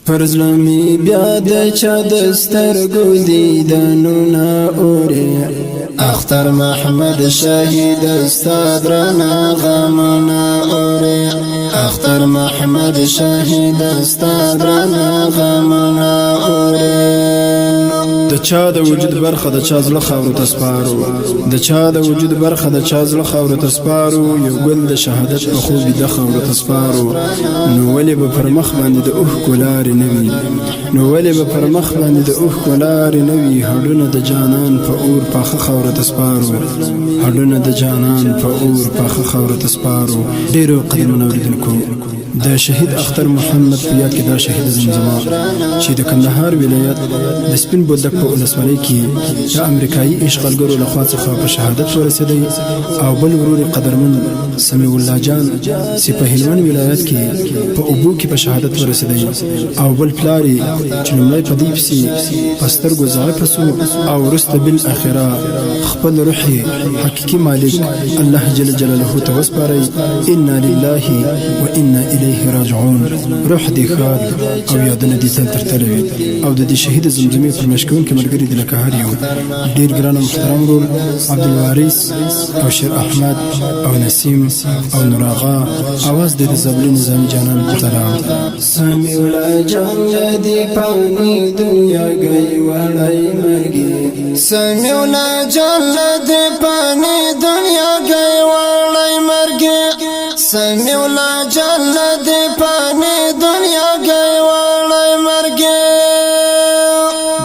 پرزلمی بیا د چا دسترګو دیدنونه اوري اختر محمد شهید استاد رانا غمونه اوري اختر محمد شهید استاد رانا غمونه اوري د چا د وجود برخه د چا زړه خاورو ته سپارو د چا د وجود برخه د چا زړه خاورو ته سپارو یو ګل د شهادت په خوب د خاورو ته سپارو نو ولې به پر مخ باندې د اوښ کولارې نه وي نو ولې به پر مخ باندې د اوښ کولارې نه وي هډونه د جانان په اور پاخه خاورو ته سپارو هډونه د جانان په اور پاخه خاورو ته سپارو ډېرو قدرمنو اوریدونکو د شهید اختر محمد په یاد کې دا شهید زمزمه چې د کندهار ولایت د سپین بولدک په ولسوالۍ کې د امریکایي اشغالګرو لخوا څخه په شهادت ورسېدی او بل ورور قدرمن سمیع الله جان چې په هلمند ولایت کې په اوبو کې په شهادت ورسېدی او بل پلاری چې لومړی په دې پسې په سترګو ضعیفه سو او وروسته بالاخره خپل روح حقیقي مالک الله جل جلاله ته وسپارئ انا لله وانا الیه راجعون روح دې ښاد او یادونه دې تل تر تله وي او د دې شهید زمزمې پر مشکونکي ملګري دې لکه هر یو ډېر ګران او محترم ورور عبدالوارث او شیر احمد او نسیم او نور آغا اواز دې د زبلي نظام جانان محترم سمیع الله جان دې پانی دنیا گئی وړای مرګي سمیع الله جان دې پانی دنیا گئی وړای مرګي سمیع الله جان دې پانی دنیا گئی وړای مرګي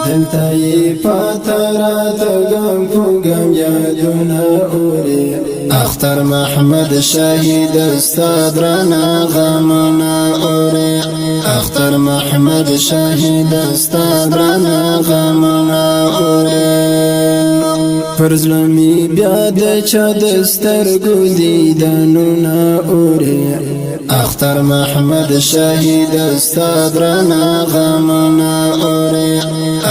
دلته یې پاترات غم فوګم یادونه اوري اختر محمد شهید استاد رانا غمونه اوري اختر محمد شهید استاد رانا غمونه اوري پرزلمی بیا د چا دسترګو دیدنونه اوري اختر محمد شهید استاد رانا غمونه اوري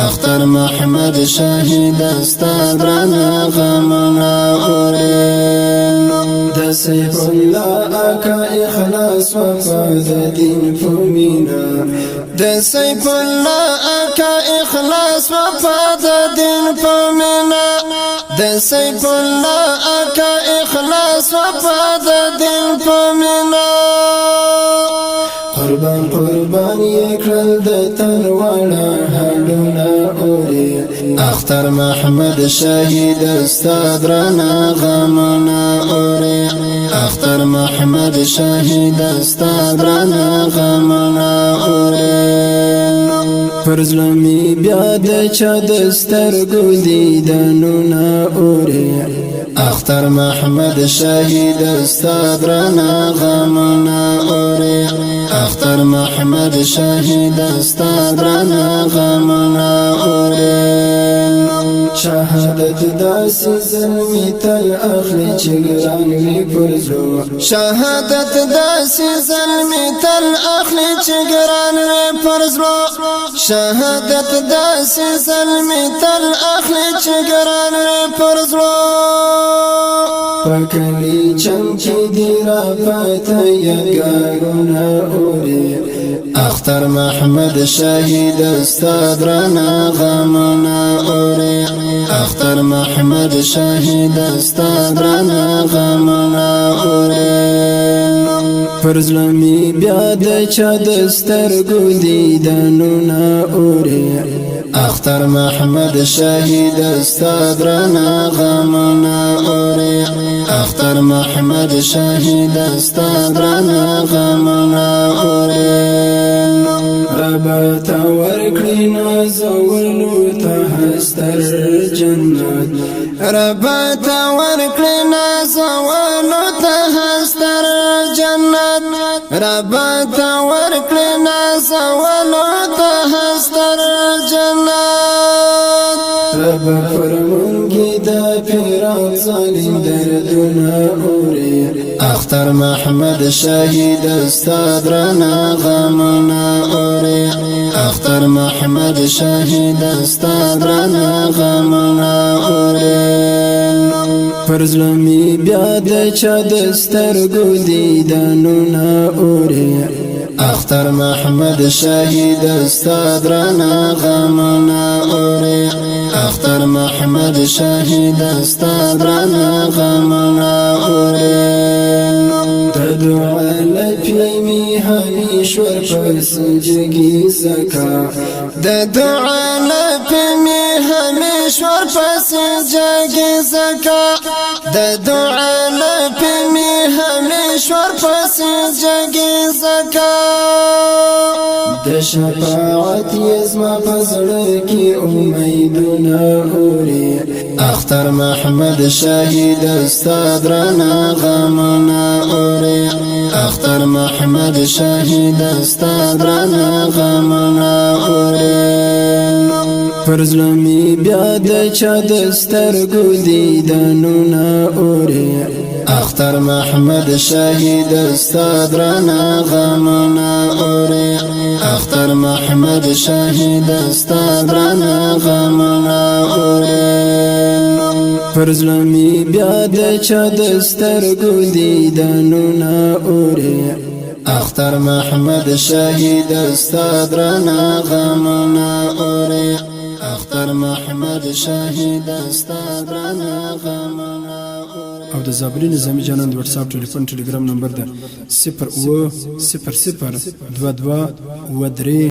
اختر محمد شهید استاد رانا غمونه اوري د سیف الله اکا اخلاص وفا د دین فمینا د سیف الله اکا اخلاص وفا د دین فمینا د سیف الله اکا اخلاص وفا د دین فمینا قربان قربان یکل د تن واړه هډونه اوري اختر محمد شهید استاد رانا غمونه اوري اختر محمد شهید استاد رانا غمونه اوري پرزلمی بیا د چا دسترګو دیدنونه اوري اختر محمد شهید استاد رانا غمونه اوري اختر محمد شهید استاد رانا غمونه اوري شهادت داسې زلمی تل اخلي چې ګران وي پرزلو شهادت داسې زلمی تل اخلي چې ګران وي پرزلو شهادت داسې زلمی تل اخلي چې ګران وي پرزلو پکلی چمچی دی را پاتا یادگارونه اوري اختر محمد شهید استاد رانا غمونه اوري اختر محمد شهید استاد رانا غمونه اوري پرزلمی بیا د چا دسترګو دیدنونه اوري اختر محمد شهید استاد رانا غمونه اوري اختر محمد شهید استاد رانا غمونه اوري ربات ورکړي نازولو ته هستر جنت ربات ورکړي نازولو ته هستر جنت ربات ورکړي نازولو ته هستر جنت رب فرمونګي د پیران ظالم دردونه اوري اختر محمد شهید استاد رانا غمونه اوري اختر محمد شهید استاد رانا غمونه اوري پرزلمی بیا د چا دسترګو دیدنونه اوري اختر محمد شهید استاد رانا غمنا اوري اختر محمد شهید استاد رانا غمنا اوري دعا لپیمی همیشور پس جگی سکا دعا لپیمی همیشور پس جگی سکا دعا لپیمی همیشور پس جگی سکا د شفاعت یزما پزړه کی امیدونه اوري اختر محمد شهید استاد رانا غمنا اوري اختر محمد شهید استاد رانا غمنا اوري فرزلمی بیا د چا د سترګو دیدنونه اوري اختر محمد شهید استاد رانا غمنا اوري اختر محمد شهید استاد رانا غمنا اوري فرزلمی بیا د چا د سترګو دیدنونه اوري اختر محمد شهید استاد رانا غمنا اوري اختر محمد شهید استاد رانا غمنا اوري او د زابلی نظامی جانان د واتساپ ټلیفون ټلګرام نمبر ده 0 0 0 0 22 و 3